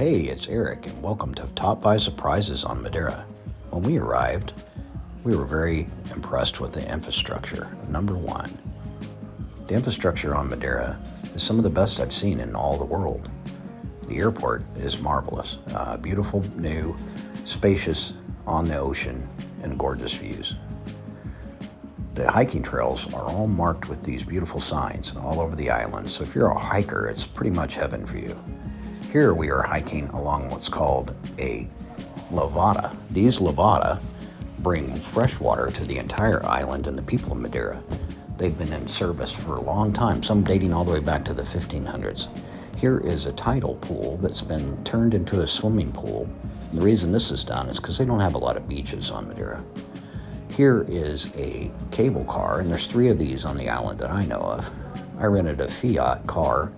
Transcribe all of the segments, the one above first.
Hey, it's Eric, and welcome to Top 5 Surprises on Madeira. When we arrived, we were very impressed with the infrastructure. Number one, the infrastructure on Madeira is some of the best I've seen in all the world. The airport is marvelous, beautiful, new, spacious, on the ocean, and gorgeous views. The hiking trails are all marked with these beautiful signs all over the island, so if you're a hiker, it's pretty much heaven for you. Here we are hiking along what's called a lavada. These lavada bring fresh water to the entire island and the people of Madeira. They've been in service for a long time, some dating all the way back to the 1500s. Here is a tidal pool that's been turned into a swimming pool. And the reason this is done is because they don't have a lot of beaches on Madeira. Here is a cable car, and there's 3 of these on the island that I know of. I rented a Fiat car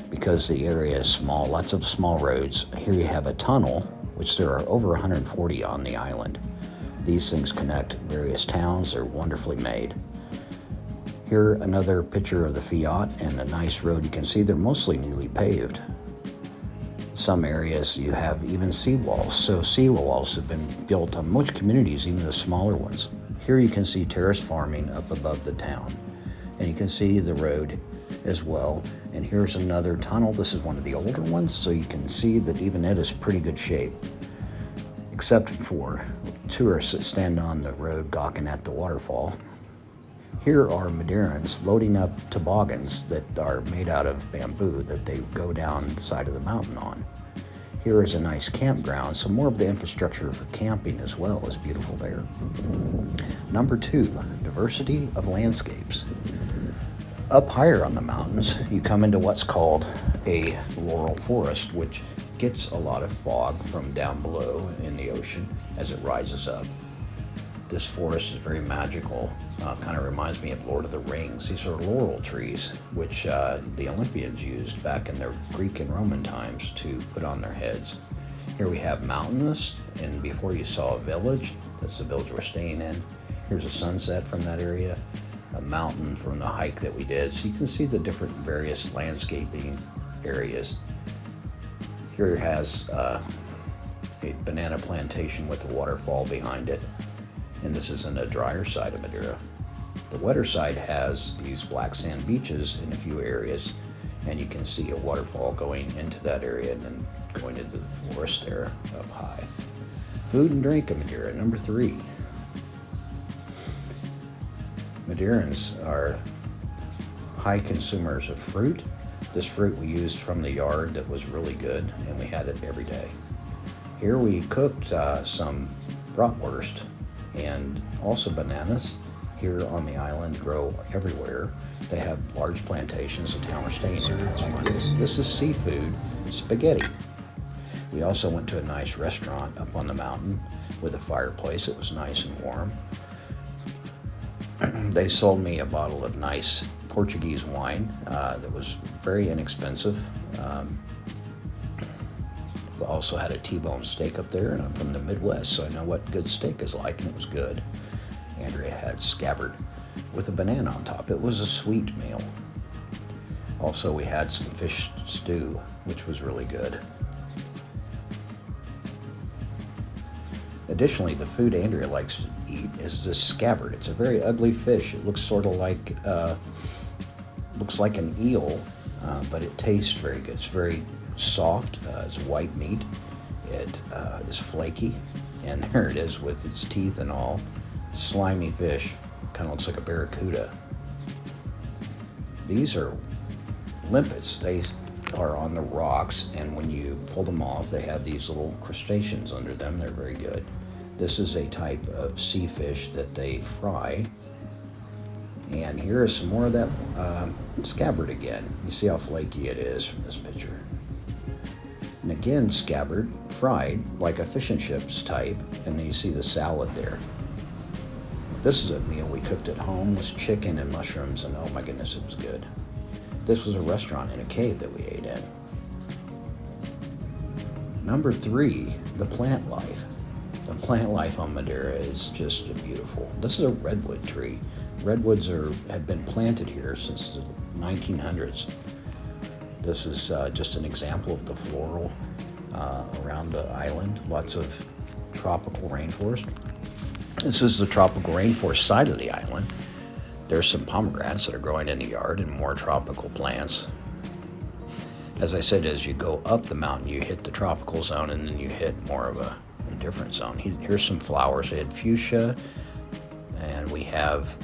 because the area is small, lots of small roads. Here you have a tunnel, which there are over 140 on the island. These things connect various towns. They're wonderfully made. Here, another picture of the Fiat and a nice road. You can see they're mostly newly paved. Some areas you have even seawalls. So seawalls have been built on most communities, even the smaller ones. Here you can see terrace farming up above the town. And you can see the road as well. And here's another tunnel. This is one of the older ones, so you can see that even it is pretty good shape, except for tourists that stand on the road gawking at the waterfall. Here are Madeirans loading up toboggans that are made out of bamboo that they go down the side of the mountain on. Here is a nice campground, so more of the infrastructure for camping as well is beautiful there. Number 2, diversity of landscapes. Up higher on the mountains, you come into what's called a laurel forest, which gets a lot of fog from down below in the ocean as it rises up. This forest is very magical, kind of reminds me of Lord of the Rings. These are laurel trees, which the Olympians used back in their Greek and Roman times to put on their heads. Here we have mountainous, and before you saw a village, that's the village we're staying in. Here's a sunset from that area, a mountain from the hike that we did. So you can see the different various landscaping areas. Here has a banana plantation with a waterfall behind it. And this is in the drier side of Madeira. The wetter side has these black sand beaches in a few areas, and you can see a waterfall going into that area and then going into the forest there up high. Food and drink in Madeira, number 3. Madeirans are high consumers of fruit. This fruit we used from the yard that was really good, and we had it every day. Here we cooked some bratwurst and also bananas. Here on the island grow everywhere. They have large plantations. The town we're staying in. This is seafood spaghetti. We also went to a nice restaurant up on the mountain with a fireplace. It was nice and warm. They sold me a bottle of nice Portuguese wine that was very inexpensive. We also had a T-bone steak up there, and I'm from the Midwest, so I know what good steak is like, and it was good. Andrea had scabbard with a banana on top. It was a sweet meal. Also, we had some fish stew, which was really good. Additionally, the food Andrea likes to eat is this scabbard. It's a very ugly fish. It looks sort of like an eel, but it tastes very good. It's very soft. It's white meat. It is flaky, and there it is with its teeth and all. Slimy fish. Kind of looks like a barracuda. These are limpets. They are on the rocks, and when you pull them off, they have these little crustaceans under them. They're very good. This is a type of sea fish that they fry. And here is some more of that scabbard again. You see how flaky it is from this picture. And again, scabbard fried like a fish and chips type, and then you see the salad there. This is a meal we cooked at home. It was chicken and mushrooms, and oh my goodness, it was good. This was a restaurant in a cave that we ate in. Number 3, the plant life. The plant life on Madeira is just beautiful. This is a redwood tree. Redwoods have been planted here since the 1900s. This is just an example of the floral around the island. Lots of tropical rainforest. This is the tropical rainforest side of the island. There's some pomegranates that are growing in the yard and more tropical plants. As I said, as you go up the mountain, you hit the tropical zone and then you hit more of a different zone. Here's some flowers. We had fuchsia, and we have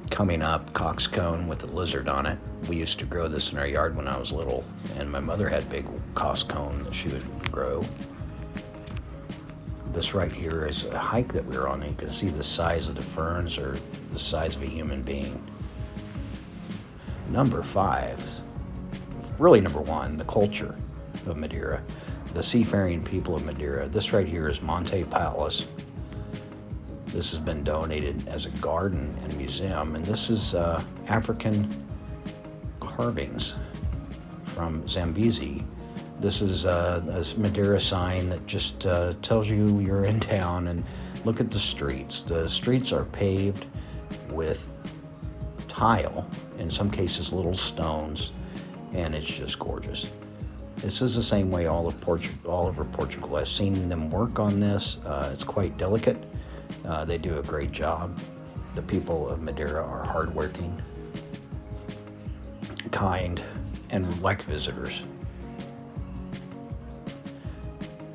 coming up coxcomb with a lizard on it. We used to grow this in our yard when I was little, and my mother had big coxcomb that she would grow. This right here is a hike that we were on. You can see the size of the ferns are the size of a human being. Number 5, really number 1, the culture of Madeira, the seafaring people of Madeira. This right here is Monte Palace. This has been donated as a garden and museum, and this is African carvings from Zambezi. This is a Madeira sign that just tells you you're in town, and look at the streets. The streets are paved with tile, in some cases little stones, and it's just gorgeous. This is the same way all over Portugal. I've seen them work on this. It's quite delicate. They do a great job. The people of Madeira are hardworking, kind, and like visitors.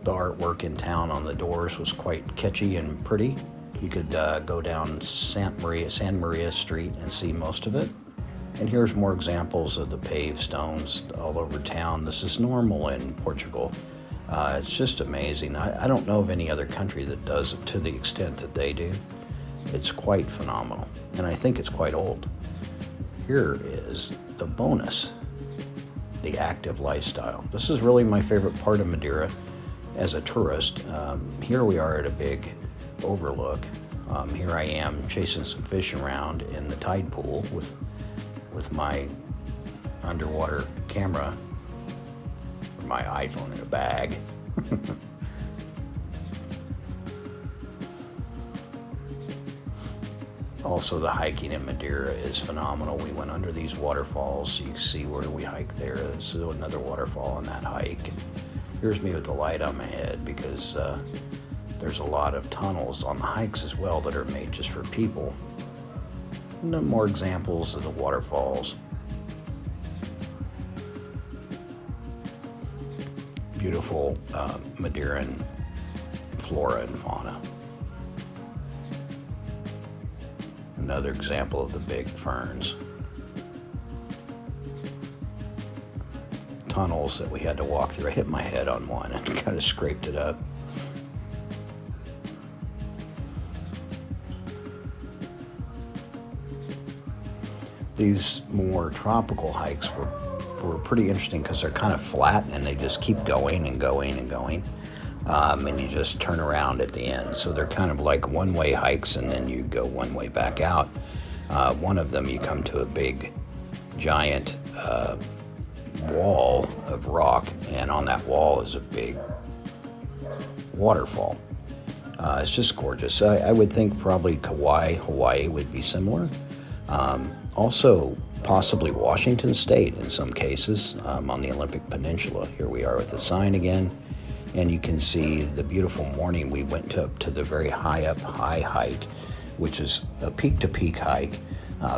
The artwork in town on the doors was quite catchy and pretty. You could go down San Maria Street and see most of it. And here's more examples of the paved stones all over town. This is normal in Portugal. It's just amazing. I don't know of any other country that does it to the extent that they do. It's quite phenomenal, and I think it's quite old. Here is the bonus, the active lifestyle. This is really my favorite part of Madeira as a tourist. Here we are at a big overlook. Here I am chasing some fish around in the tide pool with my underwater camera, my iPhone in a bag. Also, the hiking in Madeira is phenomenal. We went under these waterfalls, so you can see where we hiked there. There's another waterfall on that hike. Here's me with the light on my head because there's a lot of tunnels on the hikes as well that are made just for people. No more examples of the waterfalls. Beautiful Madeiran flora and fauna. Another example of the big ferns. Tunnels that we had to walk through. I hit my head on one and kind of scraped it up. These more tropical hikes were pretty interesting because they're kind of flat and they just keep going and going and going. And you just turn around at the end. So they're kind of like one-way hikes, and then you go one way back out. One of them, you come to a big, giant wall of rock, and on that wall is a big waterfall. It's just gorgeous. I would think probably Kauai, Hawaii would be similar. Also, possibly Washington State in some cases on the Olympic Peninsula. Here we are with the sign again. And you can see the beautiful morning. We went up to the very high hike, which is a peak-to-peak hike,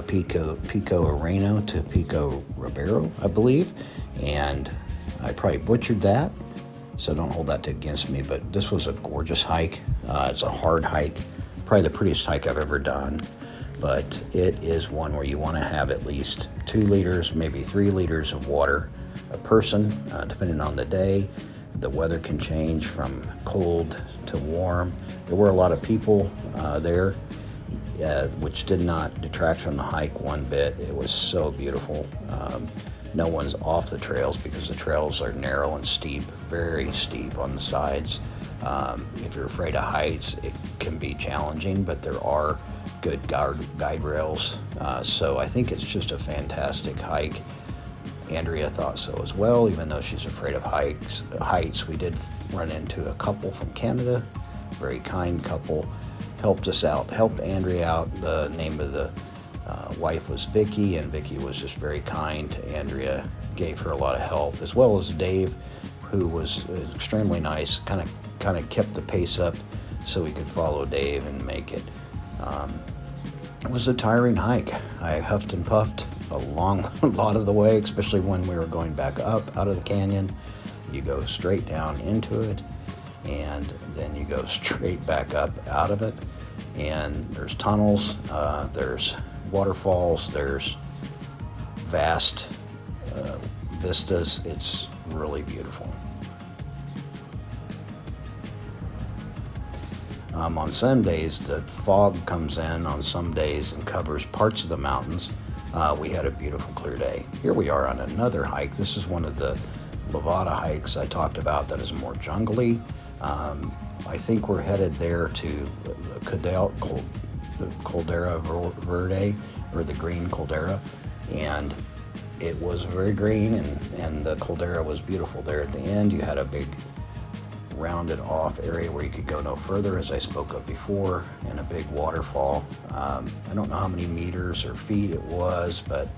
Pico Areno to Pico Ribeiro, I believe. And I probably butchered that, so don't hold that against me. But this was a gorgeous hike. It's a hard hike, probably the prettiest hike I've ever done. But it is one where you want to have at least 2 liters, maybe 3 liters of water a person, depending on the day. The weather can change from cold to warm. There were a lot of people there, which did not detract from the hike one bit. It was so beautiful. No one's off the trails because the trails are narrow and steep, very steep on the sides. If you're afraid of heights, it can be challenging, but there are good guide rails. So I think it's just a fantastic hike. Andrea thought so as well, even though she's afraid of heights. We did run into a couple from Canada, very kind couple, helped us out, helped Andrea out. The name of the wife was Vicky, and Vicky was just very kind to Andrea, gave her a lot of help, as well as Dave, who was extremely nice, kind of kept the pace up so we could follow Dave and make it. It was a tiring hike. I huffed and puffed a lot of the way, especially when we were going back up out of the canyon. You go straight down into it, and then you go straight back up out of it. And there's tunnels, there's waterfalls, there's vast vistas. It's really beautiful. On some days, the fog comes in on some days and covers parts of the mountains. We had a beautiful clear day. Here we are on another hike. This is one of the Levada hikes I talked about that is more jungly. I think we're headed there to the Caldera Verde, or the green caldera, and it was very green, and the caldera was beautiful there at the end. You had a big rounded off area where you could go no further, as I spoke of before, and a big waterfall. I don't know how many meters or feet it was, but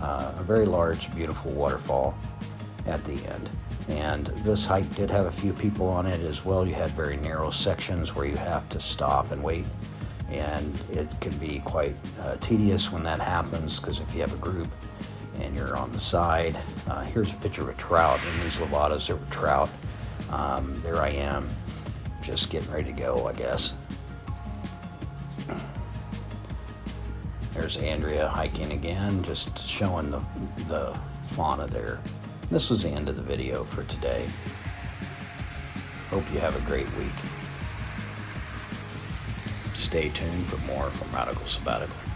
a very large, beautiful waterfall at the end. And this hike did have a few people on it as well. You had very narrow sections where you have to stop and wait, and it can be quite tedious when that happens, because if you have a group and you're on the side. Here's a picture of a trout. In these Levadas, there were trout. There I am, just getting ready to go, I guess. There's Andrea hiking again, just showing the fauna there. This was the end of the video for today. Hope you have a great week. Stay tuned for more from Radical Sabbatical.